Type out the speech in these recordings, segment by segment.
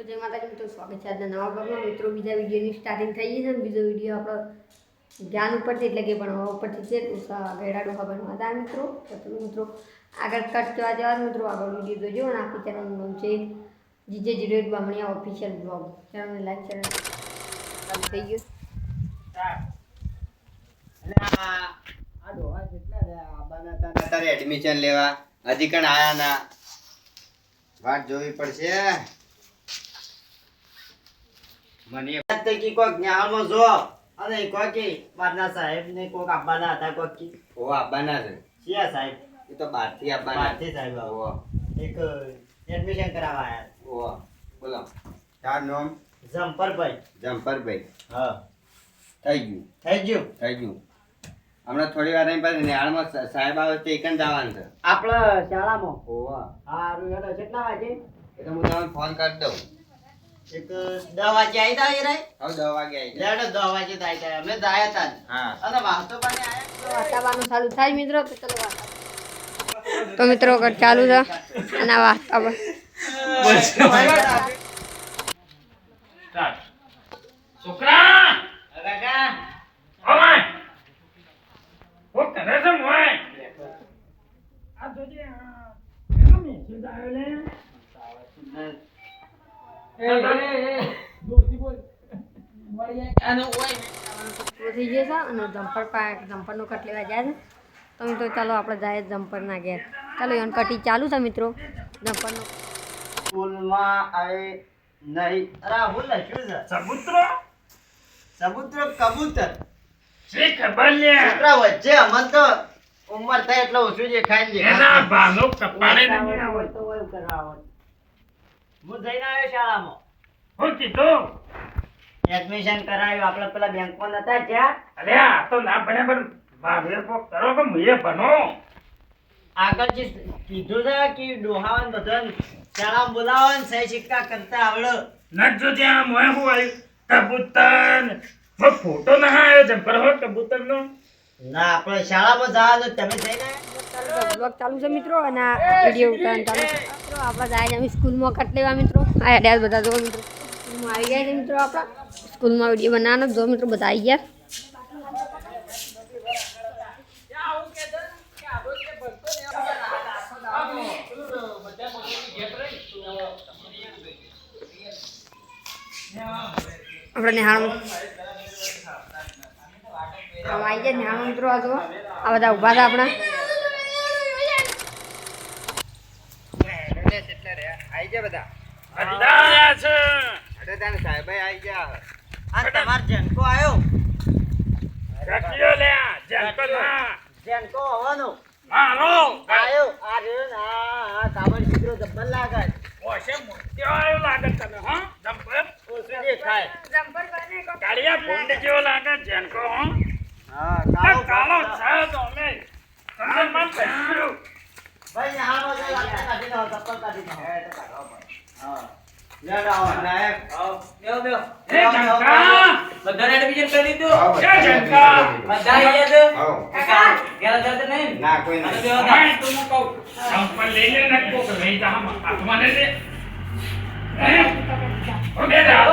તો જય માતાજી મિત્રો, સ્વાગત છે આજના નવા બ્લોગમાં. મિત્રો બીજા વિડીયોની સ્ટાર્ટિંગ થઈ ગઈ છે ને બીજો વિડીયો આપણો જ્ઞાન ઉપરથી એટલે કે ભણવા ઉપરથી છે. ગયડા ડોહા બનવા હતા મિત્રો. તો તમે મિત્રો આગળ કટ જવા જવા મિત્રો આગળ વિડીયો જોજો. અને આપણી ચેનલનું નામ છે GJ08 બામણીયા ઓફિશિયલ બ્લોગ. ચેનલને લાઈક ચેનલ ચાલુ થઈ ગયું. આ ડોહા કેટલા રહ્યા આબાના હતા તારે એડમિશન લેવા હજી કણ આયા ના વાત જોવી પડશે મને કે કોક ન્યાલમાં જો અને કોક કે બારના સાહેબ ને કોક આબાના હતા કોક કે ઓ આબાના છે ક્યાં સાહેબ એ તો બહારથી આબાના બહારથી સાહેબ ઓ એક એડમિશન કરાવવા આયા ઓ બોલો તાર નામ જમ્પરભાઈ હા થઈ ગયું હમણાં થોડી વાર પછી નિહાળમાં સાહેબ આવે તો એકન જવાનું છે આપણે શાળામાં ઓવા હારું હેડો કેટલા વાગે એટલે હું તમને ફોન કરી દઉં એક 10 વાગે આવી જાય રે હવે 10 વાગે આવી જાય લેડો 10 વાગે આવી જાય અમે જાયા તા હા અને વાતો પાને આયા વાતાવરણ ચાલુ થાય મિત્રો. તો ચલો વાતા તો મિત્રો કટ ચાલુ છે અને વાતાવરણ છોકરા કાકા ઓય ઓ કરે છે મોય આ જોજે એનો મેસેજ આવ્યો લે એ દોસ્તી બોલ વળી આનો ઓય થઈ ગયો છે અને જમ્પરનો કટ લેવા જાય છે. તો મિત્રો ચાલો આપણે જાય જમ્પરના ઘેર. ચાલો એન કટી ચાલુ છે મિત્રો જમ્પરનો. સ્કૂલમાં આવે નહીં અરે હું લખ્યું છે કબૂતર છે ખબર લે છોકરા વચ્ચે અમન તો ઉંમર થાય એટલે ઓછું જે ખાઈ લે એના ભાનો કપાળે નહીં આવડે તો ઓય કરાવડ હું જઈને આવ્યો શાળામાં હું કીધું એડમિશન કરાવ્યું આપણે પેલા બેંકમાં નતા ત્યાં અરે આ તો ના ભણે પણ ભાવે કો કરો કે મુએ ભણો આગળ જે કીધું છે કે ડોહાવન બધાને શાળામાં બોલાવો ને સહી સિક્કા કરતા આવડે નજો ત્યાં મોય હું આવ્યું કબૂતર વો ફોટો ના આવ્યો જમ્પર હો કબૂતર નો ના આપણે શાળામાં જવાનું તમે જઈને બ્લોગ ચાલુ છે મિત્રો અને આ વિડીયો ઉતારવાનું ચાલુ છે મિત્રો. આપણે જાય છે અમે સ્કૂલમાં કટ લેવા મિત્રો. આ હેડ્યા બધા જો મિત્રો સ્કૂલમાં આવી ગયા છે મિત્રો. આપણા સ્કૂલમાં વિડીયો બનાવવાનો જો મિત્રો બધા આવી ગયા. આપણે નિહાળમાં આવી ગયા નિહાળમાં મિત્રો. આ જો આ બધા ઊભા હતા આપણા. આઈ ગયા બધા અડાયા છે અરે તાને સાહેબ આઈ ગયા આ તમાર જનકો આવ્યો રખિયો લે જંકલ ના જનકો આવવાનો હાલો આવ્યો આ રહ્યો ને આ કાબડ ચિત્રો જબ્બર લાગે ઓશે મોત્યો આવ્યો લાગે તને હા જમ્પર ઓછું દેખાય કાળિયા ભૂંડ જેવો લાગે જંકો હો હા કાળો છે તો અમે તમને મન થયું ભાઈ હાલો જો કાઢી દો ચપ્પલ કાઢી દો હા લે આવો નાયક આવો બેવ એ જંકા બધાને એડમિશન કરી દીધું એ જંકા બધા આયા છે આવો ઘેર જતો નહીં ના કોઈ નહીં હા તું ન કહું જમ્પર લઈ લે ને કોક લઈ જા હાથમાં લે લે ઓકે જા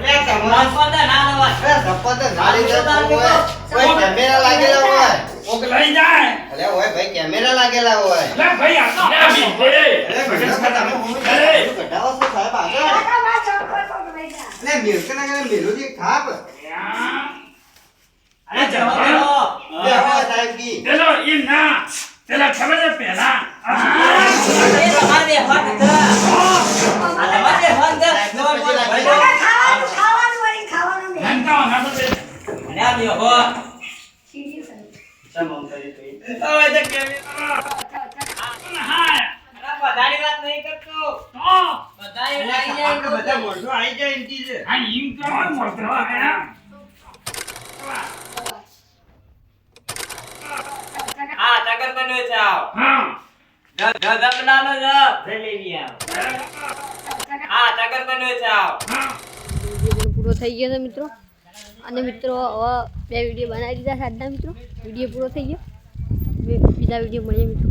લે તમાર બધા ના નવા ચપ્પલ તો ઝાડી દે ઓય ઓય કેમેરા લાગેલા હોય કોક લઈ જાય અલે ઓય ભાઈ કેમેરા લાગેલા હોય લે ભાઈ આ બીજે કઢાવો છો સાહેબ આગળ લે મિલકે ના કરે મેલુજી ખાપ અરે જવા લે હો સાહેબ કી ચલો ઈ ના પેલા ખબર છે પેલા એ તમારે બે હોત હતા આ તમારે બે હોત જંકા ના તો ને આ બે હો સમમ કરી તો હવે તો કેમેરા હા બધાની વાત નહીં કરતો તો બધા લાગી જાય બધા મોઢું આવી જાય ઇન્ટી છે આ ઈમ તો મોટો આયા હા તગર બન્યો છે આવ હા ગધા બનાનો જ જલેબી આવ હા તગર બન્યો છે આવ હા વિડીયો પણ પૂરો થઈ ગયો છે મિત્રો. અને મિત્રો હવે 2 વિડીયો બનાવી દીધા છે આજના મિત્રો. વિડીયો પૂરો થઈ ગયો. બીજા વિડીયો મળીએ મિત્રો.